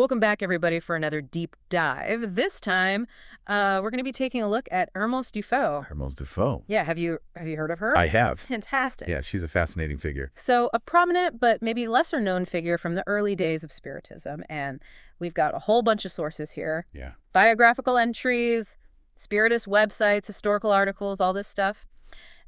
Welcome back, everybody, for another deep dive. This time, we're going to be taking a look at Ermance Dufaux. Ermance Dufaux. Yeah, have you heard of her? I have. Fantastic. Yeah, she's a fascinating figure. So, a prominent but maybe lesser known figure from the early days of Spiritism, and we've got a whole bunch of sources here. Yeah. Biographical entries, Spiritist websites, historical articles, all this stuff.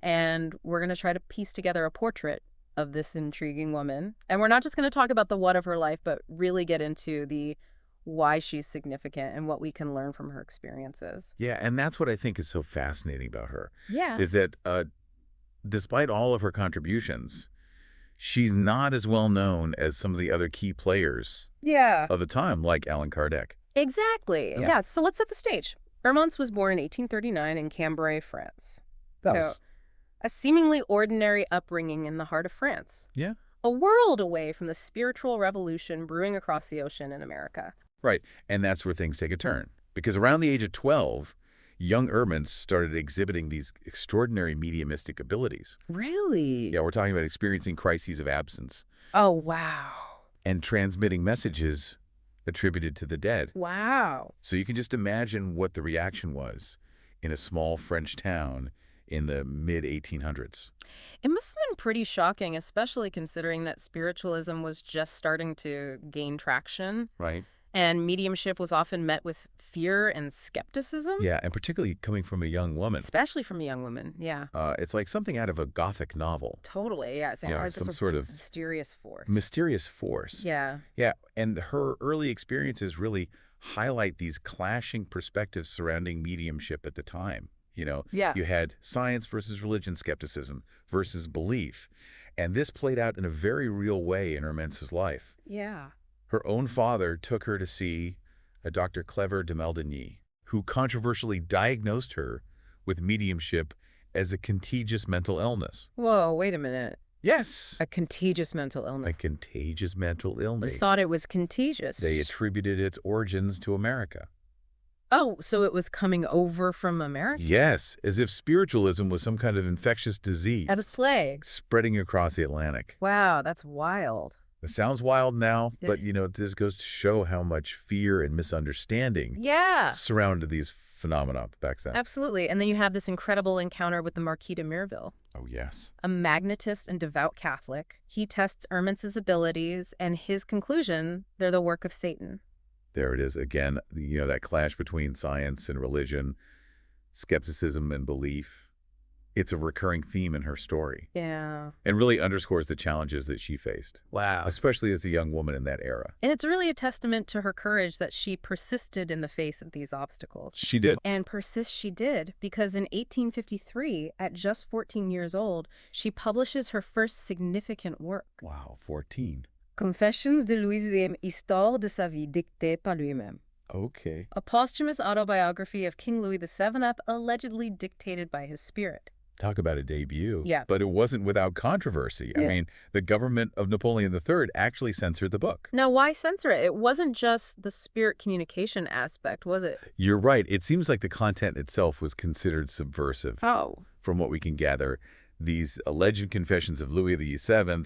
And we're going to try to piece together a portrait of this intriguing woman. And we're not just going to talk about the what of her life, but really get into the why she's significant and what we can learn from her experiences. Yeah, and that's what I think is so fascinating about her. Yeah. Is that despite all of her contributions, she's not as well known as some of the other key players of the time, like Allan Kardec. Exactly. Yeah. Yeah. So let's set the stage. Ermance was born in 1839 in Cambrai, France. So a seemingly ordinary upbringing in the heart of France. Yeah. A world away from the spiritual revolution brewing across the ocean in America. Right, and that's where things take a turn. Because around the age of 12, young Ermance started exhibiting these extraordinary mediumistic abilities. Really? Yeah, we're talking about experiencing crises of absence Oh, wow. and transmitting messages attributed to the dead. Wow. So you can just imagine what the reaction was in a small French town in the mid-1800s. It must have been pretty shocking, especially considering that spiritualism was just starting to gain traction, Right? and mediumship was often met with fear and skepticism. Yeah, and particularly coming from a young woman. Especially from a young woman, yeah. It's like something out of a Gothic novel. Totally, yeah. It's Yeah, like some this sort of mysterious force. Mysterious force. Yeah. Yeah, and her early experiences really highlight these clashing perspectives surrounding mediumship at the time. Yeah. You had science versus religion skepticism versus belief. And this played out in a very real way in Ermance's life. Yeah. Her own father took her to see a Dr. Clever de Meldigny, who controversially diagnosed her with mediumship as a contagious mental illness. Whoa, wait a minute. Yes. A contagious mental illness. A contagious mental They illness. thought it was contagious. They attributed its origins to America. Oh, so it was coming over from America? Yes, as if spiritualism was some kind of infectious disease At a slag. spreading across the Atlantic. Wow, that's wild. It sounds wild now, Yeah. but this goes to show how much fear and misunderstanding Yeah. surrounded these phenomena back then. Absolutely. And then you have this incredible encounter with the Marquis de Mireville, Oh, yes. a magnetist and devout Catholic. He tests Ermance's abilities, and his conclusion, they're the work of Satan. There it is again, that clash between science and religion, skepticism and belief. It's a recurring theme in her story Yeah. and really underscores the challenges that she faced, Wow. especially as a young woman in that era. And it's really a testament to her courage that she persisted in the face of these obstacles. She did. And persist she did, because in 1853, at just 14 years old, she publishes her first significant work. Wow, 14. Confessions de Louis XI, Histoire de sa vie dictée par lui-même. Okay. A posthumous autobiography of King Louis VII, allegedly dictated by his spirit. Talk about a debut. Yeah. But it wasn't without controversy. I Yeah. mean, the government of Napoleon III actually censored the book. Now, why censor it? It wasn't just the spirit communication aspect, was it? You're right. It seems like the content itself was considered subversive. Oh. From what we can gather, these alleged confessions of Louis VII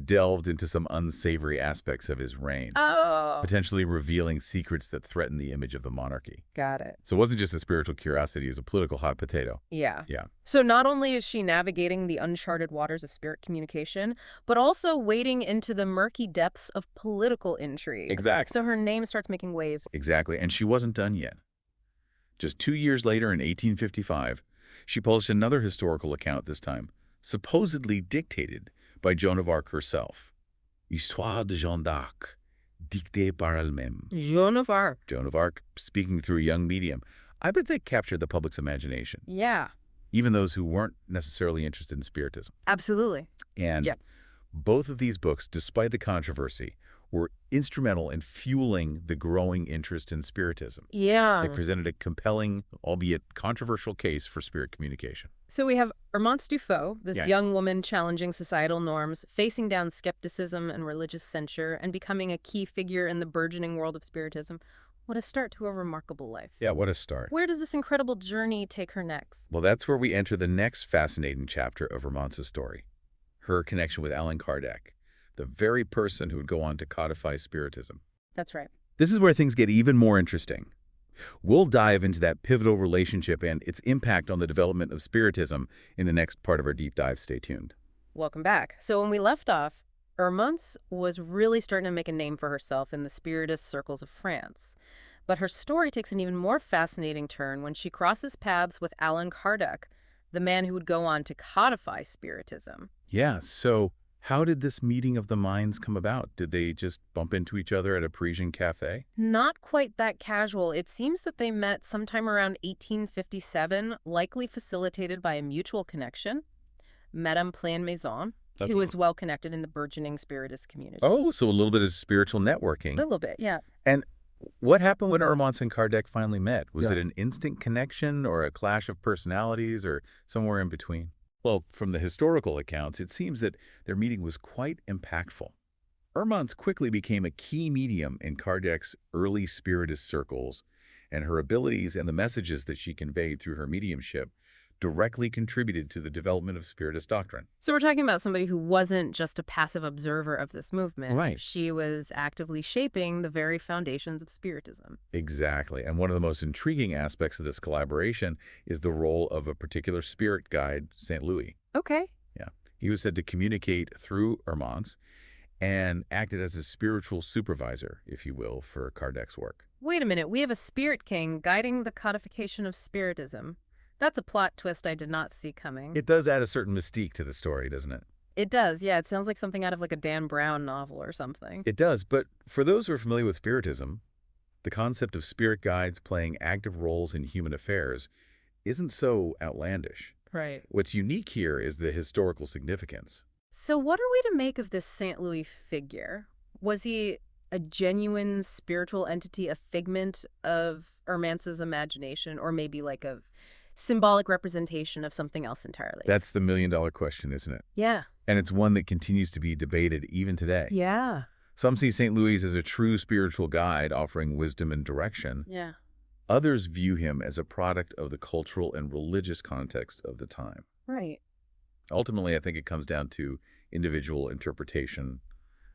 delved into some unsavory aspects of his reign, Oh. potentially revealing secrets that threatened the image of the monarchy. Got it. So it wasn't just a spiritual curiosity, it was a political hot potato. Yeah. Yeah. So not only is she navigating the uncharted waters of spirit communication, but also wading into the murky depths of political intrigue. Exactly. So her name starts making waves. Exactly. And she wasn't done yet. Just 2 years later, in 1855, she published another historical account, this time supposedly dictated by Joan of Arc herself. Histoire de Jeanne d'Arc, dictée par elle-même. Joan of Arc. Joan of Arc speaking through a young medium. I bet they captured the public's imagination, Yeah, even those who weren't necessarily interested in Spiritism. absolutely. And Yeah. both of these books, despite the controversy, were instrumental in fueling the growing interest in Spiritism. Yeah. They presented a compelling, albeit controversial case for spirit communication. So we have Ermance Dufaux, this Yeah. young woman challenging societal norms, facing down skepticism and religious censure, and becoming a key figure in the burgeoning world of Spiritism. What a start to a remarkable life. Yeah, what a start. Where does this incredible journey take her next? Well, that's where we enter the next fascinating chapter of Ermance's story, her connection with Allan Kardec, the very person who would go on to codify Spiritism. That's right. This is where things get even more interesting. We'll dive into that pivotal relationship and its impact on the development of Spiritism in the next part of our deep dive. Stay tuned. Welcome back. So when we left off, Ermance was really starting to make a name for herself in the Spiritist circles of France. But her story takes an even more fascinating turn when she crosses paths with Allan Kardec, the man who would go on to codify Spiritism. Yeah, so how did this meeting of the minds come about? Did they just bump into each other at a Parisian cafe? Not quite that casual. It seems that they met sometime around 1857, likely facilitated by a mutual connection, Madame Plain-Maison, Okay. who was well connected in the burgeoning Spiritist community. Oh, so a little bit of spiritual networking. A little bit, yeah. And what happened when Ermance and Kardec finally met? Was Yeah. it an instant connection or a clash of personalities or somewhere in between? Well, from the historical accounts, it seems that their meeting was quite impactful. Ermance quickly became a key medium in Kardec's early Spiritist circles, and her abilities and the messages that she conveyed through her mediumship directly contributed to the development of Spiritist doctrine. So we're talking about somebody who wasn't just a passive observer of this movement. Right. She was actively shaping the very foundations of Spiritism. Exactly. And one of the most intriguing aspects of this collaboration is the role of a particular spirit guide, St. Louis. Okay. Yeah. He was said to communicate through Ermance and acted as a spiritual supervisor, if you will, for Kardec's work. Wait a minute. We have a spirit king guiding the codification of Spiritism. That's a plot twist I did not see coming. It does add a certain mystique to the story, doesn't it? It does, yeah. It sounds like something out of like a Dan Brown novel or something. It does, but for those who are familiar with Spiritism, the concept of spirit guides playing active roles in human affairs isn't so outlandish. Right. What's unique here is the historical significance. So what are we to make of this St. Louis figure? Was he a genuine spiritual entity, a figment of Ermance's imagination, or maybe like a symbolic representation of something else entirely? That's the million-dollar question, isn't it? Yeah. And it's one that continues to be debated even today. Yeah. Some see St. Louis as a true spiritual guide offering wisdom and direction. Yeah. Others view him as a product of the cultural and religious context of the time. Right. Ultimately, I think it comes down to individual interpretation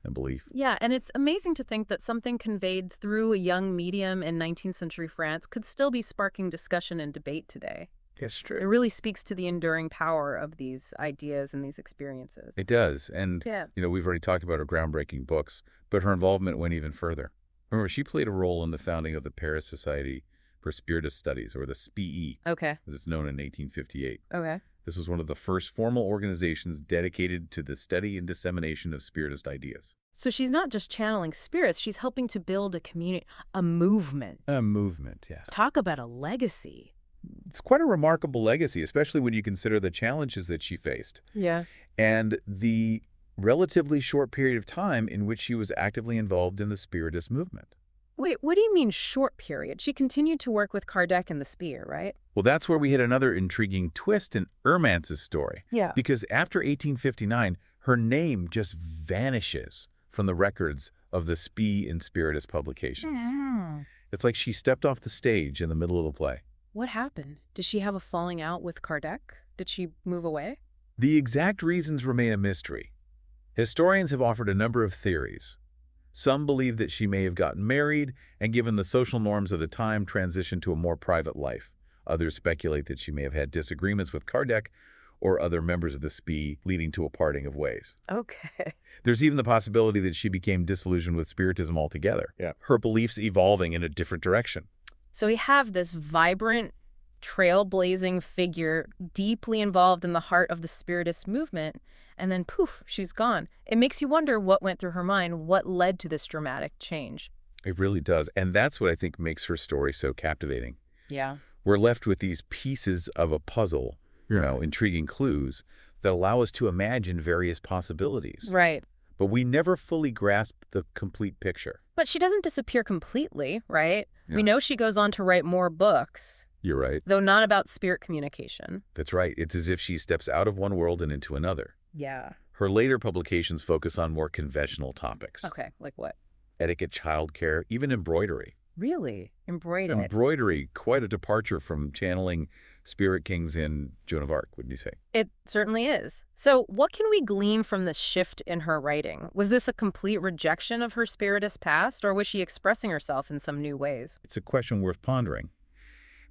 and belief. Yeah, and it's amazing to think that something conveyed through a young medium in 19th century France could still be sparking discussion and debate today. It's It true. really speaks to the enduring power of these ideas and these experiences. It does. And, Yeah. we've already talked about her groundbreaking books, but her involvement went even further. Remember, she played a role in the founding of the Paris Society for Spiritist Studies, or the SPE, Okay. as it's known in 1858. Okay. This was one of the first formal organizations dedicated to the study and dissemination of Spiritist ideas. So she's not just channeling spirits, she's helping to build a community, a movement. A movement, yes. Talk about a legacy. It's quite a remarkable legacy, especially when you consider the challenges that she faced Yeah. and the relatively short period of time in which she was actively involved in the Spiritist movement. Wait, what do you mean short period? She continued to work with Kardec and the Spear, right? Well, that's where we hit another intriguing twist in Ermance's story. Yeah. Because after 1859, her name just vanishes from the records of the SPE and Spiritist publications. It's like she stepped off the stage in the middle of the play. What happened? Did she have a falling out with Kardec? Did she move away? The exact reasons remain a mystery. Historians have offered a number of theories. Some believe that she may have gotten married and, given the social norms of the time, transitioned to a more private life. Others speculate that she may have had disagreements with Kardec or other members of the SPE, leading to a parting of ways. Okay. There's even the possibility that she became disillusioned with Spiritism altogether. Yeah. Her beliefs evolving in a different direction. So we have this vibrant, trailblazing figure deeply involved in the heart of the Spiritist movement, and then poof, she's gone. It makes you wonder what went through her mind, what led to this dramatic change. It really does. And that's what I think makes her story so captivating. Yeah. We're left with these pieces of a puzzle, intriguing clues that allow us to imagine various possibilities. Right. But we never fully grasp the complete picture. But she doesn't disappear completely, right? Yeah. We know she goes on to write more books, You're right. though not about spirit communication. That's right. It's as if she steps out of one world and into another. Yeah. Her later publications focus on more conventional topics. Okay, like what? Etiquette, childcare, even embroidery. Really? Embroidered. Embroidery, quite a departure from channeling spirit kings in Joan of Arc, wouldn't you say? It certainly is. So, what can we glean from this shift in her writing? Was this a complete rejection of her spiritist past, or was she expressing herself in some new ways? It's a question worth pondering.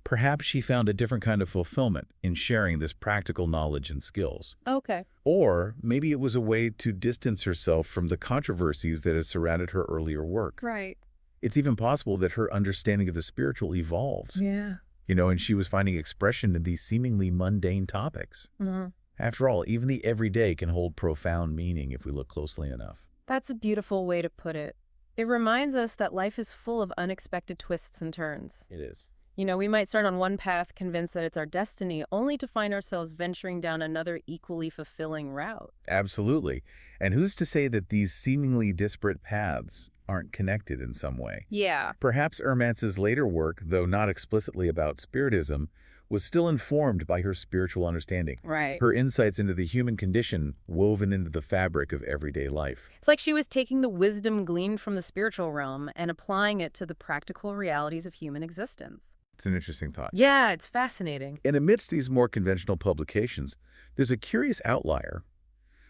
Perhaps she found a different kind of fulfillment in sharing this practical knowledge and skills. Okay. Or maybe it was a way to distance herself from the controversies that had surrounded her earlier work. Right. It's even possible that her understanding of the spiritual evolves, Yeah. and she was finding expression in these seemingly mundane topics. Hmm. After all, even the everyday can hold profound meaning if we look closely enough. That's a beautiful way to put it. It reminds us that life is full of unexpected twists and turns. It is. We might start on one path convinced that it's our destiny, only to find ourselves venturing down another equally fulfilling route. Absolutely. And who's to say that these seemingly disparate paths aren't connected in some way? Yeah. Perhaps Ermance's later work, though not explicitly about Spiritism, was still informed by her spiritual understanding. Right. Her insights into the human condition woven into the fabric of everyday life. It's like she was taking the wisdom gleaned from the spiritual realm and applying it to the practical realities of human existence. It's an interesting thought. Yeah, it's fascinating. And amidst these more conventional publications, there's a curious outlier.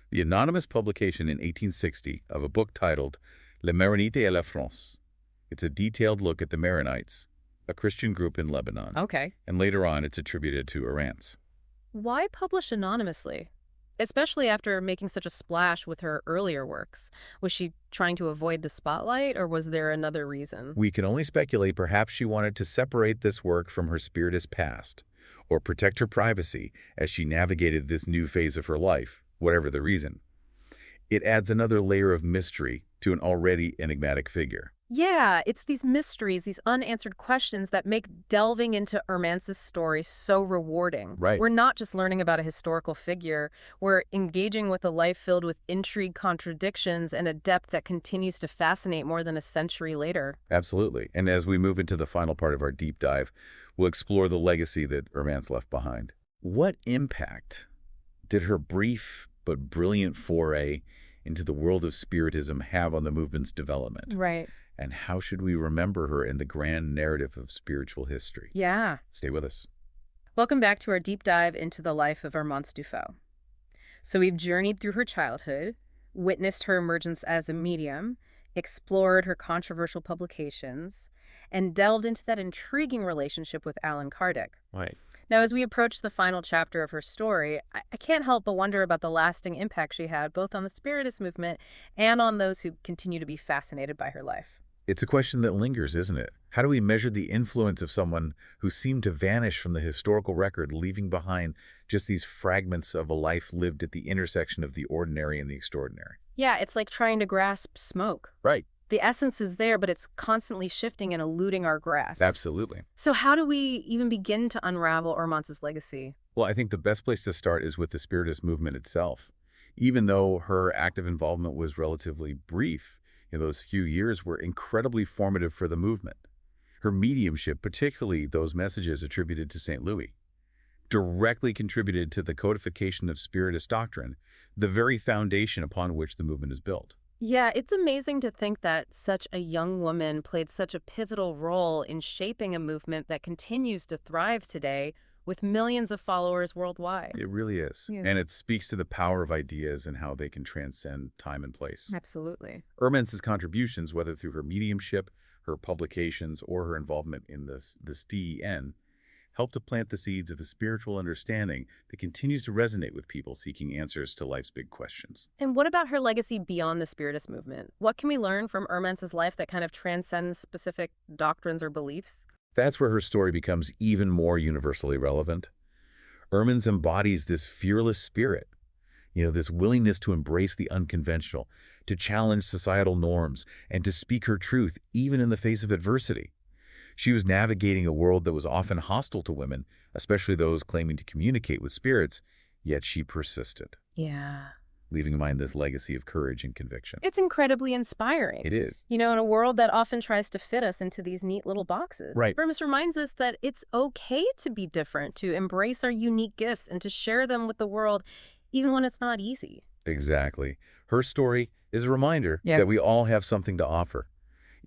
The anonymous publication in 1860 of a book titled Les Maronites et la France. It's a detailed look at the Maronites, a Christian group in Lebanon. Okay. And later on, it's attributed to Ermance. Why publish anonymously? Especially after making such a splash with her earlier works. Was she trying to avoid the spotlight, or was there another reason? We can only speculate perhaps she wanted to separate this work from her Spiritist past, or protect her privacy as she navigated this new phase of her life, whatever the reason. It adds another layer of mystery to an already enigmatic figure. Yeah, it's these mysteries, these unanswered questions that make delving into Ermance's story so rewarding. Right. We're not just learning about a historical figure, we're engaging with a life filled with intrigue, contradictions, and a depth that continues to fascinate more than a century later. Absolutely. And as we move into the final part of our deep dive, we'll explore the legacy that Ermance left behind. What impact did her brief but brilliant foray into the world of Spiritism have on the movement's development? Right. And how should we remember her in the grand narrative of spiritual history? Yeah. Stay with us. Welcome back to our deep dive into the life of Ermance Dufaux. So we've journeyed through her childhood, witnessed her emergence as a medium, explored her controversial publications, and delved into that intriguing relationship with Allan Kardec. Right. Now, as we approach the final chapter of her story, I can't help but wonder about the lasting impact she had both on the Spiritist movement and on those who continue to be fascinated by her life. It's a question that lingers, isn't it? How do we measure the influence of someone who seemed to vanish from the historical record, leaving behind just these fragments of a life lived at the intersection of the ordinary and the extraordinary? Yeah, it's like trying to grasp smoke. Right. The essence is there, but it's constantly shifting and eluding our grasp. Absolutely. So how do we even begin to unravel Ermance's legacy? Well, I think the best place to start is with the Spiritist movement itself. Even though her active involvement was relatively brief, those few years were incredibly formative for the movement. Her mediumship, particularly those messages attributed to St. Louis, directly contributed to the codification of Spiritist doctrine, the very foundation upon which the movement is built. Yeah, it's amazing to think that such a young woman played such a pivotal role in shaping a movement that continues to thrive today with millions of followers worldwide. It really is. Yeah. And it speaks to the power of ideas and how they can transcend time and place. Absolutely. Ermance's contributions, whether through her mediumship, her publications, or her involvement in the STEN, helped to plant the seeds of a spiritual understanding that continues to resonate with people seeking answers to life's big questions. And what about her legacy beyond the Spiritist movement? What can we learn from Ermance's life that kind of transcends specific doctrines or beliefs? That's where her story becomes even more universally relevant. Ermance embodies this fearless spirit, this willingness to embrace the unconventional, to challenge societal norms, and to speak her truth even in the face of adversity. She was navigating a world that was often hostile to women, especially those claiming to communicate with spirits, yet she persisted. Yeah. Leaving behind this legacy of courage and conviction. It's incredibly inspiring. It is. In a world that often tries to fit us into these neat little boxes. Right. Ermance reminds us that it's okay to be different, to embrace our unique gifts, and to share them with the world, even when it's not easy. Exactly. Her story is a reminder that we all have something to offer.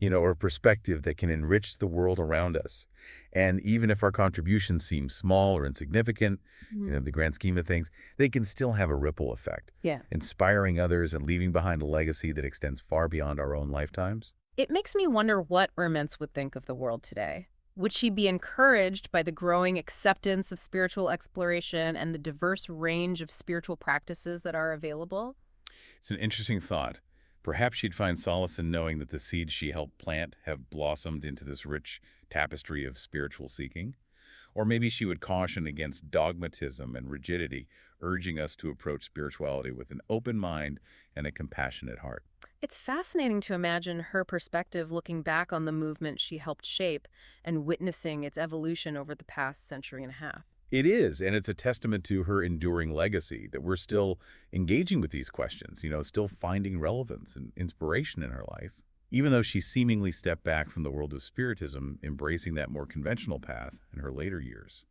or a perspective that can enrich the world around us. And even if our contributions seem small or insignificant, Mhm. the grand scheme of things, they can still have a ripple effect, Yeah. inspiring others and leaving behind a legacy that extends far beyond our own lifetimes. It makes me wonder what Ermance would think of the world today. Would she be encouraged by the growing acceptance of spiritual exploration and the diverse range of spiritual practices that are available? It's an interesting thought. Perhaps she'd find solace in knowing that the seeds she helped plant have blossomed into this rich tapestry of spiritual seeking. Or maybe she would caution against dogmatism and rigidity, urging us to approach spirituality with an open mind and a compassionate heart. It's fascinating to imagine her perspective looking back on the movement she helped shape and witnessing its evolution over the past century and a half. It is, and it's a testament to her enduring legacy that we're still engaging with these questions, still finding relevance and inspiration in her life. Even though she seemingly stepped back from the world of Spiritism, embracing that more conventional path in her later years,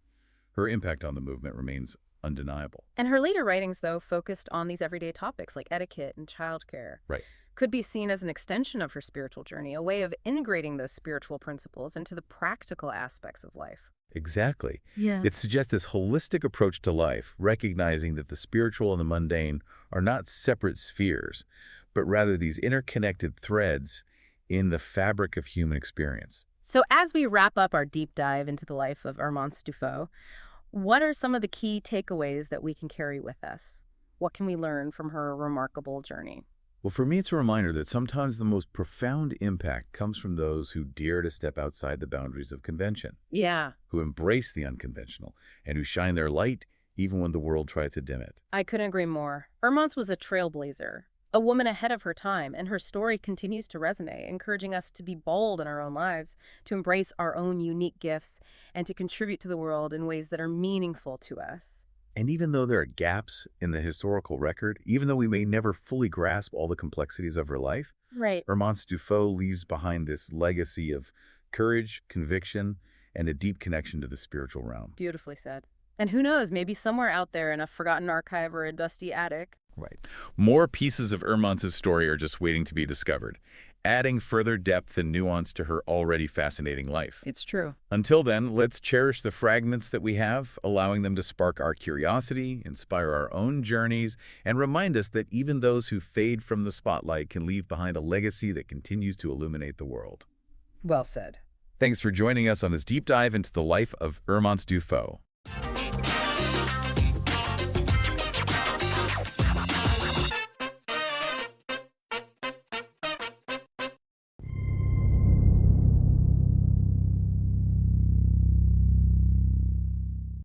her impact on the movement remains undeniable. And her later writings, though, focused on these everyday topics like etiquette and childcare, Right. could be seen as an extension of her spiritual journey, a way of integrating those spiritual principles into the practical aspects of life. Exactly. Yeah. It suggests this holistic approach to life, recognizing that the spiritual and the mundane are not separate spheres, but rather these interconnected threads in the fabric of human experience. So as we wrap up our deep dive into the life of Ermance Dufaux, what are some of the key takeaways that we can carry with us? What can we learn from her remarkable journey? Well, for me, it's a reminder that sometimes the most profound impact comes from those who dare to step outside the boundaries of convention, Yeah, who embrace the unconventional, and who shine their light even when the world tries to dim it. I couldn't agree more. Ermance was a trailblazer, a woman ahead of her time, and her story continues to resonate, encouraging us to be bold in our own lives, to embrace our own unique gifts, and to contribute to the world in ways that are meaningful to us. And even though there are gaps in the historical record, even though we may never fully grasp all the complexities of her life, Right. Ermance Dufaux leaves behind this legacy of courage, conviction, and a deep connection to the spiritual realm. Beautifully said. And who knows, maybe somewhere out there in a forgotten archive or a dusty attic. Right. More pieces of Ermance's story are just waiting to be discovered, adding further depth and nuance to her already fascinating life. It's true. Until then, let's cherish the fragments that we have, allowing them to spark our curiosity, inspire our own journeys, and remind us that even those who fade from the spotlight can leave behind a legacy that continues to illuminate the world. Well said. Thanks for joining us on this deep dive into the life of Ermance Dufaux.